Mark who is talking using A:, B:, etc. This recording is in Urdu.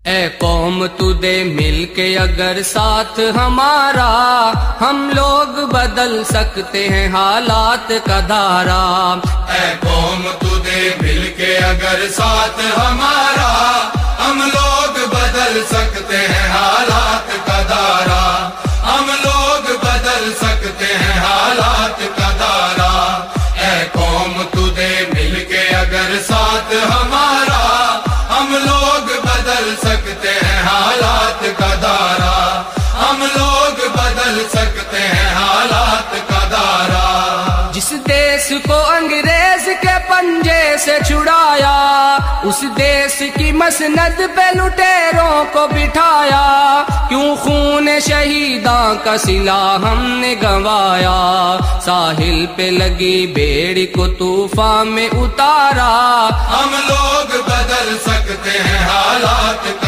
A: اے قوم تو دے مل کے اگر ساتھ ہمارا، ہم لوگ بدل سکتے ہیں حالات کا دھارا۔
B: اے قوم تو دے مل کے اگر ساتھ ہمارا، ہم لوگ بدل سکتے ہیں حالات کا دھارا، ہم لوگ بدل سکتے ہیں حالات کا دھارا۔ اے قوم تو دے مل کے اگر ساتھ ہمارا، ہم لوگ بدل سکتے ہیں حالات کا دھارا، ہم لوگ بدل سکتے ہیں حالات کا دھارا۔
A: جس دیس کو انگریز کے پنجے سے چھڑایا، اس دیس کی مسند پہ لٹیروں کو بٹھایا، کیوں خون شہیداں کا صلہ ہم نے گنوایا، ساحل پہ لگی بیڑی کو طوفان میں اتارا،
B: ہم لوگ بدل سکتے ہیں حالات کا